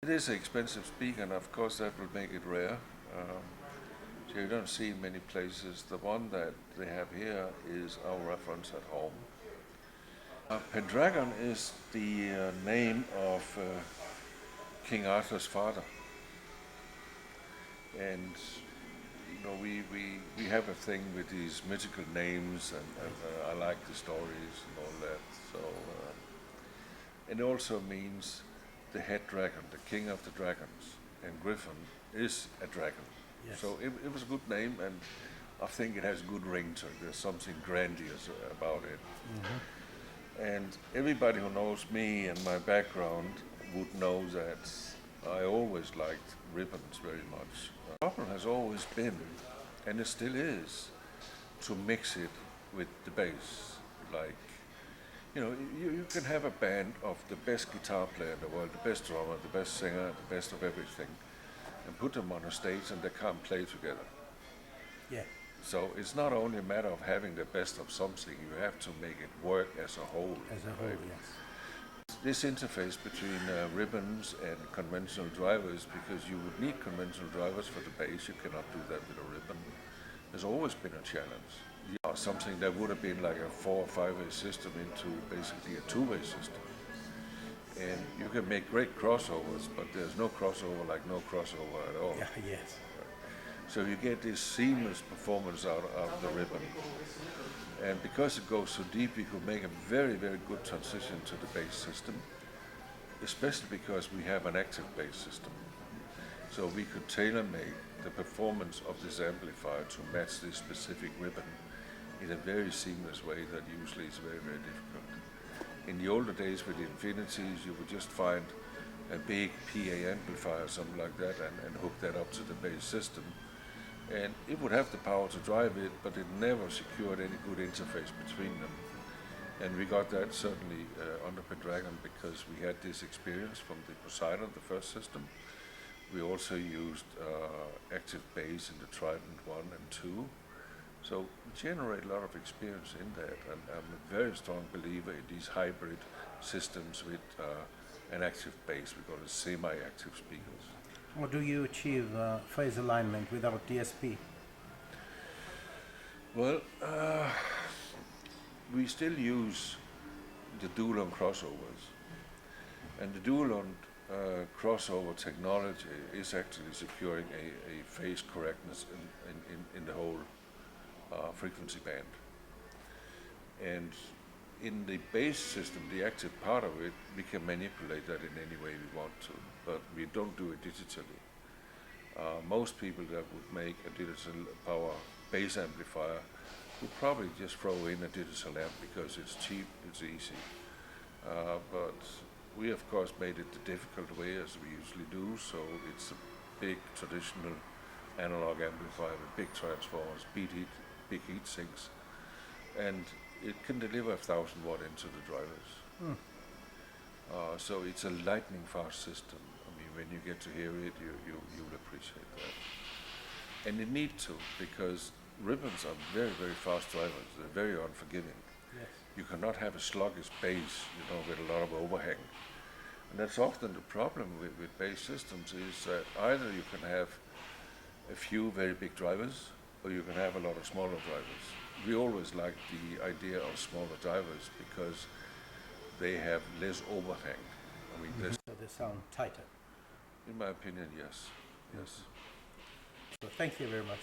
It is an expensive speaker, and of course that will make it rare. So you don't see in many places. The one that they have here is our reference at home. Pendragon is the name of King Arthur's father. And we have a thing with these mythical names, and I like the stories and all that. So it also means the head dragon, the king of the dragons, and Gryphon is a dragon. Yes. So it was a good name, and I think it has a good ring to it. There's something grandiose about it. Mm-hmm. And everybody who knows me and my background would know that I always liked ribbons very much. The problem has always been, and it still is, to mix it with the bass. Like, you can have a band of the best guitar player in the world, the best drummer, the best singer, the best of everything, and put them on a stage and they can't play together. Yeah. So it's not only a matter of having the best of something, you have to make it work as a whole. As a whole, right? yes. This interface between ribbons and conventional drivers, because you would need conventional drivers for the bass, you cannot do that with a ribbon, has always been a challenge. Something that would have been like a 4 or 5-way system into basically a 2-way system. And you can make great crossovers, but there's no crossover like no crossover at all. Yeah, yes. So you get this seamless performance out of the ribbon. And because it goes so deep, we could make a very, very good transition to the bass system, especially because we have an active bass system. So we could tailor-make the performance of this amplifier to match this specific ribbon in a very seamless way that usually is very, very difficult. In the older days with the Infinities, you would just find a big PA amplifier, something like that, and hook that up to the bass system. And it would have the power to drive it, but it never secured any good interface between them. And we got that certainly under Pendragon because we had this experience from the Poseidon, the first system. We also used active bass in the Trident 1 and 2. So we generate a lot of experience in that, and I'm a very strong believer in these hybrid systems with an active bass. We call it semi-active speakers. Or do you achieve phase alignment without DSP? Well, we still use the dual-on crossovers, and the dual-on crossover technology is actually securing a phase correctness in the whole frequency band. And in the bass system, the active part of it, we can manipulate that in any way we want to, but we don't do it digitally. Most people that would make a digital power bass amplifier would probably just throw in a digital amp because it's cheap, it's easy. But we of course made it the difficult way as we usually do, so it's a big traditional analog amplifier with big transformers, big heat sinks, and it can deliver 1,000 watt into the drivers. So it's a lightning fast system. I mean, when you get to hear it, you'll appreciate that. And you need to, because ribbons are very, very fast drivers. They're very unforgiving. Yes. You cannot have a sluggish bass, with a lot of overhang. And that's often the problem with bass systems is that either you can have a few very big drivers, or you can have a lot of smaller drivers. We always like the idea of smaller drivers because they have less overhang. I mean, So they sound tighter. in my opinion, yes. Yes. So thank you very much.